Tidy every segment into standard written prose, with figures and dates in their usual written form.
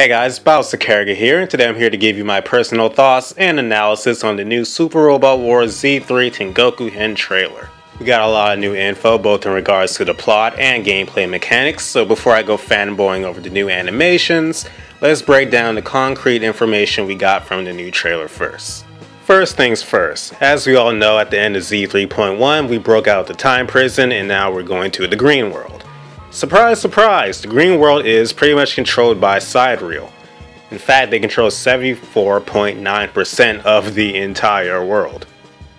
Hey guys, BaoZakeruga here, and today I'm here to give you my personal thoughts and analysis on the new Super Robot Wars Z3 Tengoku Hen trailer. We got a lot of new info both in regards to the plot and gameplay mechanics, so before I go fanboying over the new animations, let's break down the concrete information we got from the new trailer first. First things first, as we all know, at the end of Z3.1 we broke out the time prison and now we're going to the green world. Surprise, surprise, the green world is pretty much controlled by Sidereal. In fact, they control 74.9% of the entire world.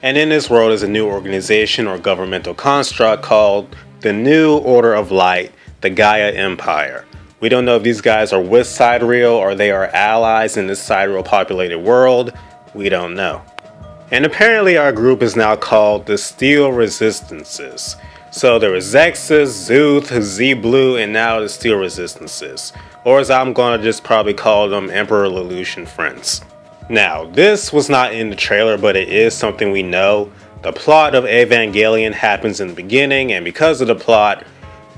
And in this world is a new organization or governmental construct called the New Order of Light, the Gaia Empire. We don't know if these guys are with Sidereal or they are allies in this Sidereal populated world. We don't know. And apparently our group is now called the Steel Resistances. So there was Zexus, Zuth, Z-Blue, and now the Steel Resistances. Or as I'm gonna just probably call them, Emperor Lelouch friends. Now, this was not in the trailer, but it is something we know. The plot of Evangelion happens in the beginning, and because of the plot,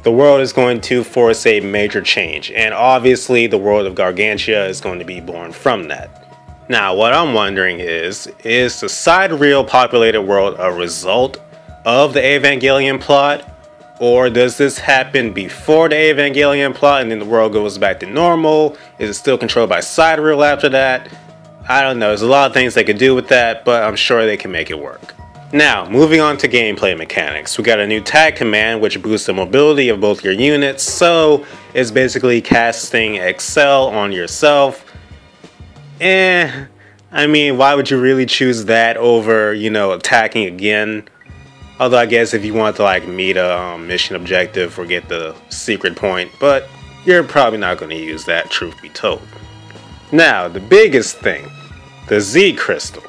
the world is going to force a major change. And obviously, the world of Gargantia is going to be born from that. Now, what I'm wondering is the Sidereal populated world a result of the Evangelion plot, or does this happen before the Evangelion plot and then the world goes back to normal? Is it still controlled by Sidereal after that? I don't know, there's a lot of things they could do with that, but I'm sure they can make it work. Now, moving on to gameplay mechanics, we got a new tag command which boosts the mobility of both your units, so it's basically casting Excel on yourself. I mean, why would you really choose that over, attacking again? Although I guess if you want to meet a mission objective or get the secret point, but you're probably not going to use that, truth be told. Now, the biggest thing, the Z Crystal.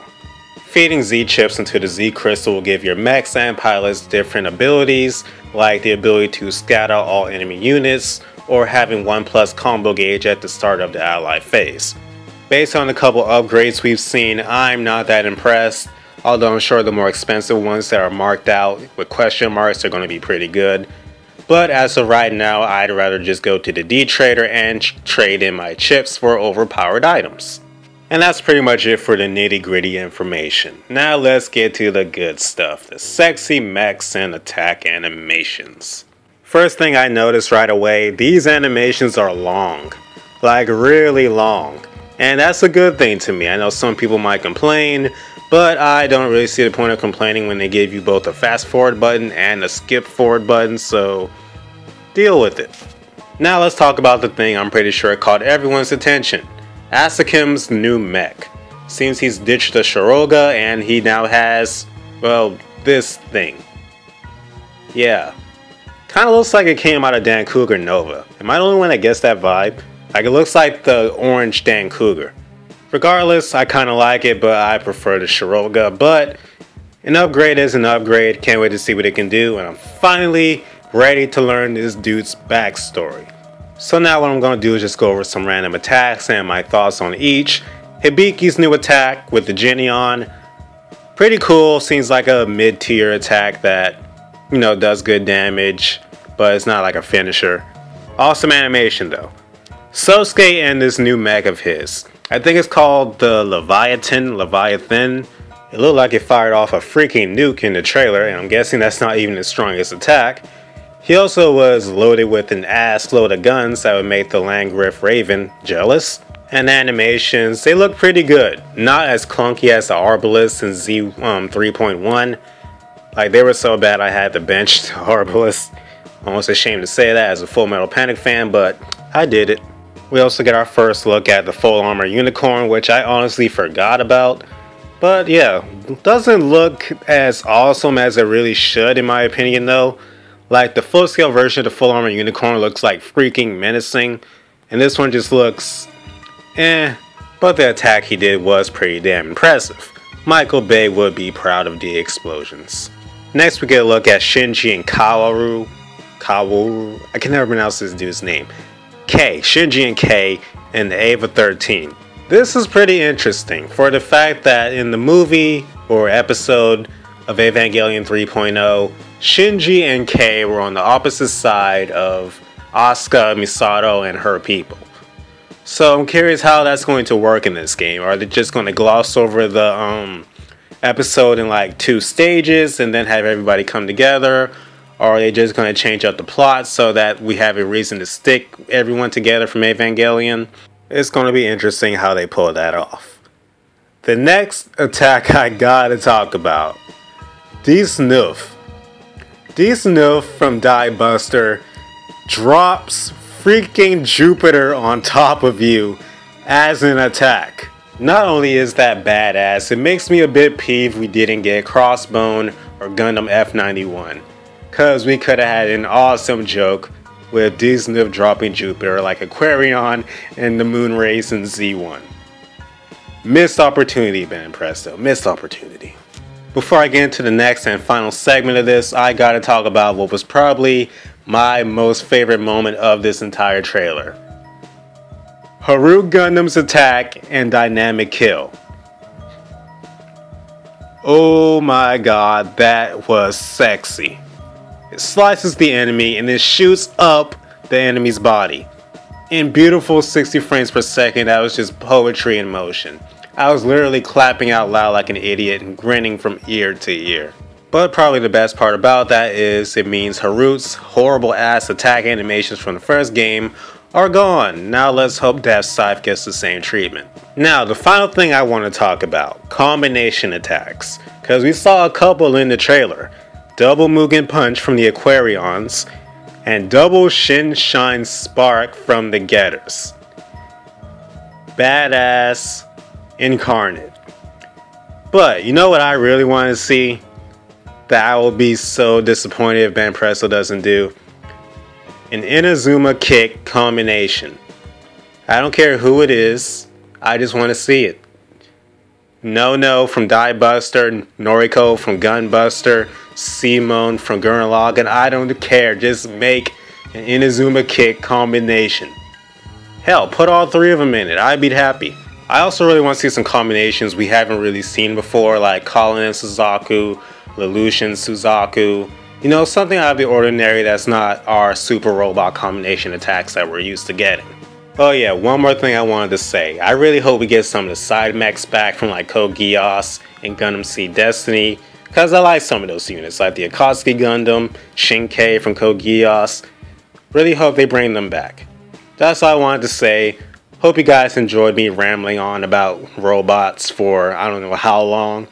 Feeding Z chips into the Z Crystal will give your mechs and pilots different abilities, like the ability to scatter all enemy units, or having 1+ combo gauge at the start of the ally phase. Based on a couple upgrades we've seen, I'm not that impressed. Although I'm sure the more expensive ones that are marked out with question marks are going to be pretty good. But as of right now, I'd rather just go to the D Trader and trade in my chips for overpowered items. And that's pretty much it for the nitty gritty information. Now let's get to the good stuff, the sexy mechs and attack animations. First thing I noticed right away, these animations are long. Like really long. And that's a good thing to me. I know some people might complain, but I don't really see the point of complaining when they give you both a fast forward button and a skip forward button, so deal with it. Now let's talk about the thing I'm pretty sure caught everyone's attention. Asakim's new mech. Seems he's ditched the Shiroga and he now has, well, this thing. Yeah. Kinda looks like it came out of Dan Cougar Nova. Am I the only one that gets that vibe? Like it looks like the orange Dan Cougar. Regardless, I kinda like it, but I prefer the Shiroga, but an upgrade is an upgrade. Can't wait to see what it can do, and I'm finally ready to learn this dude's backstory. So now what I'm gonna do is just go over some random attacks and my thoughts on each. Hibiki's new attack with the Genion. Pretty cool, seems like a mid-tier attack that, does good damage, but it's not like a finisher. Awesome animation though. Sosuke and this new mech of his. I think it's called the Leviathan. It looked like it fired off a freaking nuke in the trailer, and I'm guessing that's not even his strongest attack. He also was loaded with an ass load of guns that would make the Landgraf Raven jealous. And animations, they look pretty good. Not as clunky as the Arbalest in Z 3.1. Like they were so bad I had to bench the Arbalest. Almost ashamed to say that as a Full Metal Panic fan, but I did it. We also get our first look at the full armor unicorn, which I honestly forgot about. But yeah, doesn't look as awesome as it really should in my opinion though. Like the full scale version of the full armor unicorn looks like freaking menacing. And this one just looks but the attack he did was pretty damn impressive. Michael Bay would be proud of the explosions. Next we get a look at Shinji and Kaworu. I can never pronounce this dude's name. Shinji and K in the Eva 13. This is pretty interesting for the fact that in the movie or episode of Evangelion 3.0, Shinji and Kei were on the opposite side of Asuka, Misato, and her people. So I'm curious how that's going to work in this game. Are they just going to gloss over the episode in like 2 stages and then have everybody come together? Or are they just going to change up the plot so that we have a reason to stick everyone together from Evangelion? It's going to be interesting how they pull that off. The next attack I gotta talk about. D-Snoof. D-Snoof from Die Buster drops freaking Jupiter on top of you as an attack. Not only is that badass, it makes me a bit peeved we didn't get Crossbone or Gundam F91. Cause we could have had an awesome joke with D-Snoof dropping Jupiter like Aquarion and the Moonrays in Z1. Missed opportunity, Banpresto. Missed opportunity. Before I get into the next and final segment of this, I gotta talk about what was probably my most favorite moment of this entire trailer. Haru Gundam's attack and dynamic kill. Oh my god, that was sexy. It slices the enemy and then shoots up the enemy's body. In beautiful 60 frames per second, that was just poetry in motion. I was literally clapping out loud like an idiot and grinning from ear to ear. But probably the best part about that is it means Haru's horrible ass attack animations from the first game are gone. Now let's hope Death Scythe gets the same treatment. Now the final thing I want to talk about, combination attacks. Because we saw a couple in the trailer. Double Mugen Punch from the Aquarions and double Shin Shine Spark from the Getters. Badass incarnate. But you know what I really want to see? That I will be so disappointed if Banpresto doesn't do? An Inazuma kick combination. I don't care who it is, I just want to see it. No from Die Buster, Noriko from Gunbuster, Simone from Gurren Lagann, I don't care, just make an Inazuma kick combination. Hell, put all 3 of them in it, I'd be happy. I also really want to see some combinations we haven't really seen before, like Colin and Suzaku, Lelouch, Suzaku. You know, something out of the ordinary that's not our super robot combination attacks that we're used to getting. Oh yeah, one more thing I wanted to say. I really hope we get some of the side mechs back from like Code Geass and Gundam Seed Destiny, because I like some of those units, like the Akatsuki Gundam, Shinkai from Code Geass. Really hope they bring them back. That's all I wanted to say. Hope you guys enjoyed me rambling on about robots for I don't know how long.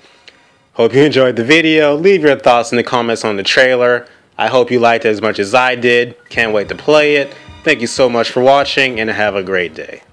Hope you enjoyed the video. Leave your thoughts in the comments on the trailer. I hope you liked it as much as I did. Can't wait to play it. Thank you so much for watching and have a great day.